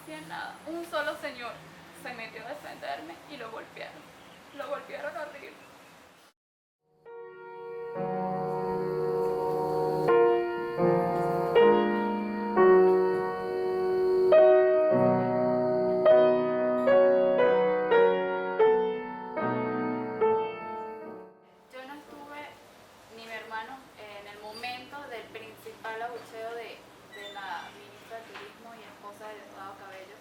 hacían nada. Un solo señor se metió a defenderme y lo golpearon. Lo golpearon horrible. Yo no estuve, ni mi hermano, en el momento del principal abucheo de la ministra de Turismo y esposa de Diosdado Cabello.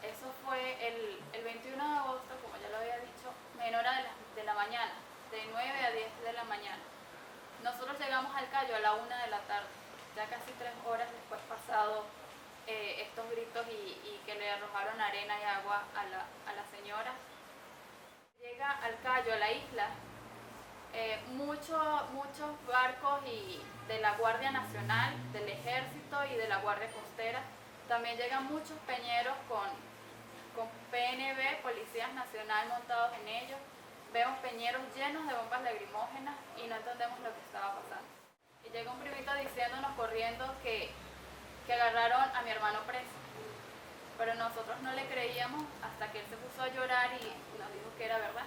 Eso fue el 21 de agosto, como ya lo había dicho, en hora de la mañana, de 9 a 10 de la mañana. Nosotros llegamos al Cayo a la 1 de la tarde, ya casi 3 horas después pasado estos gritos y que le arrojaron arena y agua a la señora. Llega al Cayo, a la isla, muchos barcos de la Guardia Nacional, del Ejército y de la Guardia Costera. También llegan muchos peñeros con PNV, Policías Nacional montados en ellos. Vemos peñeros llenos de bombas lacrimógenas y no entendemos lo que estaba pasando. Y llega un primito diciéndonos corriendo que agarraron a mi hermano preso. Pero nosotros no le creíamos hasta que él se puso a llorar y nos dijo que era verdad.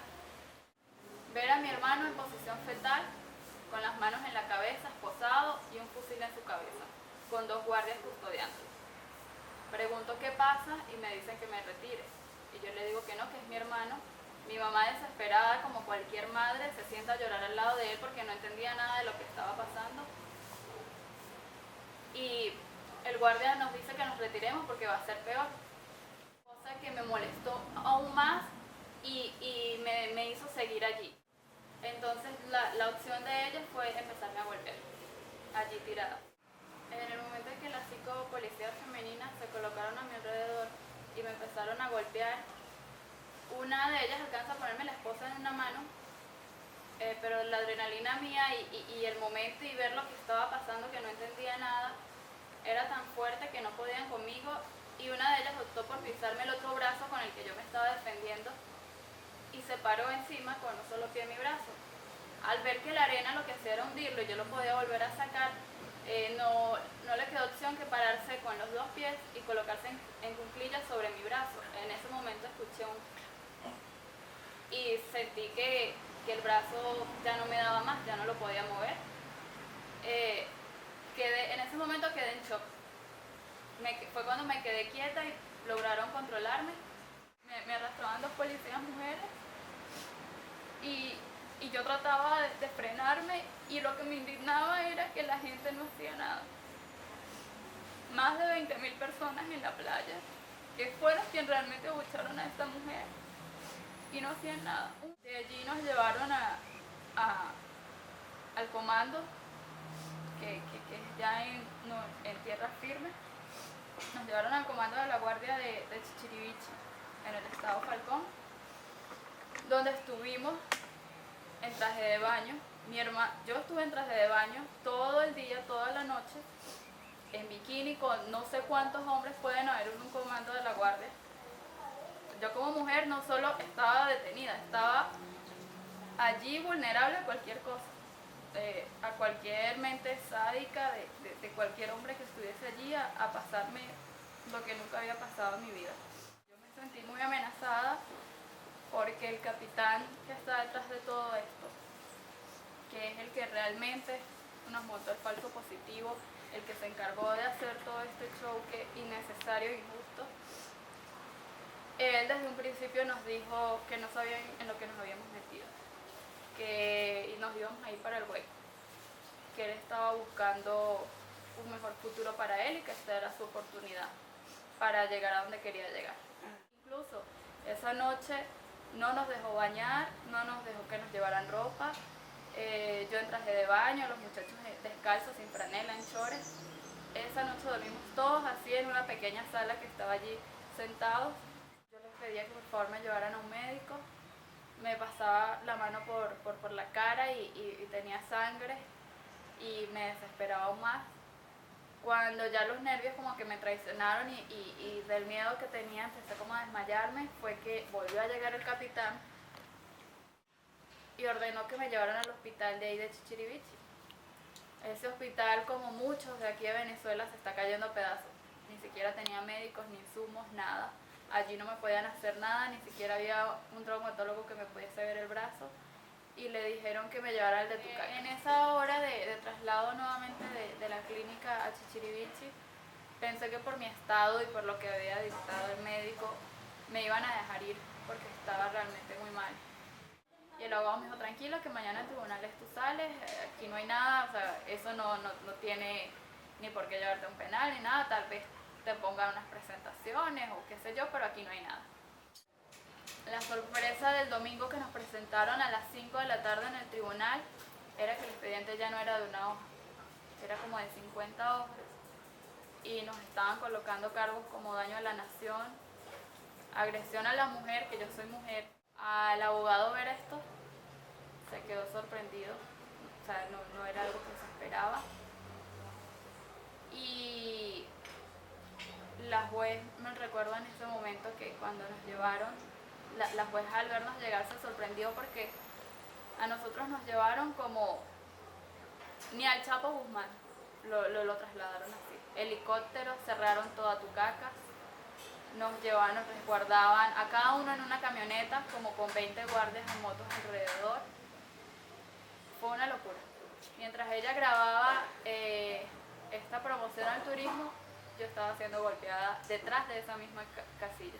Ver a mi hermano en posición fetal, con las manos en la cabeza, esposado y un fusil en su cabeza, con 2 guardias custodiándolo. Pregunto qué pasa y me dicen que me retire. Y yo le digo que no, que es mi hermano. Mi mamá, desesperada como cualquier madre, se sienta a llorar al lado de él porque no entendía nada de lo que estaba pasando. Y el guardia nos dice que nos retiremos porque va a ser peor. Cosa que me molestó aún más y me hizo seguir allí. Entonces la opción de ella fue empezarme a golpear, allí tirada. En el momento en que las 5 policías femeninas se colocaron a mi alrededor y me empezaron a golpear, una de ellas alcanza a ponerme la esposa en una mano, pero la adrenalina mía y el momento y ver lo que estaba pasando, que no entendía nada, era tan fuerte que no podían conmigo, y una de ellas optó por pisarme el otro brazo con el que yo me estaba defendiendo y se paró encima con un solo pie en mi brazo. Al ver que la arena lo que hacía era hundirlo y yo lo podía volver a sacar, no le quedó opción que pararse con los 2 pies y colocarse en cuclillas sobre mi brazo. En ese momento escuché y sentí que el brazo ya no me daba más, ya no lo podía mover. En ese momento quedé en shock. Fue cuando me quedé quieta y lograron controlarme. Me arrastraban 2 policías mujeres y yo trataba de frenarme, y lo que me indignaba era que la gente no hacía nada. Más de 20.000 personas en la playa, que fueron quienes realmente abucharon a esta mujer y no hacían nada. De allí nos llevaron al comando, que es ya en tierra firme. Nos llevaron al comando de la Guardia de Chichiriviche, en el estado Falcón, donde estuvimos en traje de baño. Yo estuve en traje de baño todo el día, toda la noche, en bikini, con no sé cuántos hombres pueden haber en un comando de la Guardia. Yo como mujer no solo estaba detenida, estaba allí vulnerable a cualquier cosa, a cualquier mente sádica de cualquier hombre que estuviese allí a pasarme lo que nunca había pasado en mi vida. Yo me sentí muy amenazada porque el capitán que está detrás de todo esto, que es el que realmente nos montó el falso positivo, el que se encargó de hacer todo este show que innecesario e injusto, él desde un principio nos dijo que no sabían en lo que nos habíamos metido, que nos íbamos a ir para el hueco, que él estaba buscando un mejor futuro para él y que esta era su oportunidad para llegar a donde quería llegar. Incluso esa noche no nos dejó bañar, no nos dejó que nos llevaran ropa. Yo en traje de baño, los muchachos descalzos, sin franela, en chores. Esa noche dormimos todos así en una pequeña sala que estaba allí sentados. Yo les pedía que por favor me llevaran a un médico. Me pasaba la mano por la cara y tenía sangre y me desesperaba aún más. Cuando ya los nervios como que me traicionaron y del miedo que tenía empecé como a desmayarme, fue que volvió a llegar el capitán y ordenó que me llevaran al hospital de ahí de Chichiriviche. Ese hospital, como muchos de aquí de Venezuela, se está cayendo a pedazos. ni siquiera tenía médicos, ni insumos, nada. Allí no me podían hacer nada, ni siquiera había un traumatólogo que me pudiese ver el brazo. Y le dijeron que me llevara al de Tucacas. En esa hora de traslado nuevamente de la clínica a Chichirivici, pensé que por mi estado y por lo que había dictado el médico, me iban a dejar ir porque estaba realmente muy mal. Y el abogado me dijo, tranquilo, que mañana en tribunales tú sales, aquí no hay nada, o sea, eso no tiene ni por qué llevarte a un penal ni nada, tal vez te pongan unas presentaciones o qué sé yo, pero aquí no hay nada. La sorpresa del domingo que nos presentaron a las 5 de la tarde en el tribunal era que el expediente ya no era de una hoja, era como de 50 hojas y nos estaban colocando cargos como daño a la nación, agresión a la mujer, que yo soy mujer. Al abogado ver esto se quedó sorprendido, o sea, no era algo que se esperaba. Y la juez, me recuerdo en ese momento que cuando nos llevaron, la juez al vernos llegar se sorprendió porque a nosotros nos llevaron como ni al Chapo Guzmán lo trasladaron así. Helicópteros, cerraron toda Tucacas, nos llevaban, nos resguardaban a cada uno en una camioneta como con 20 guardias en motos alrededor. Fue una locura. Mientras ella grababa esta promoción al turismo, yo estaba siendo golpeada detrás de esa misma casilla.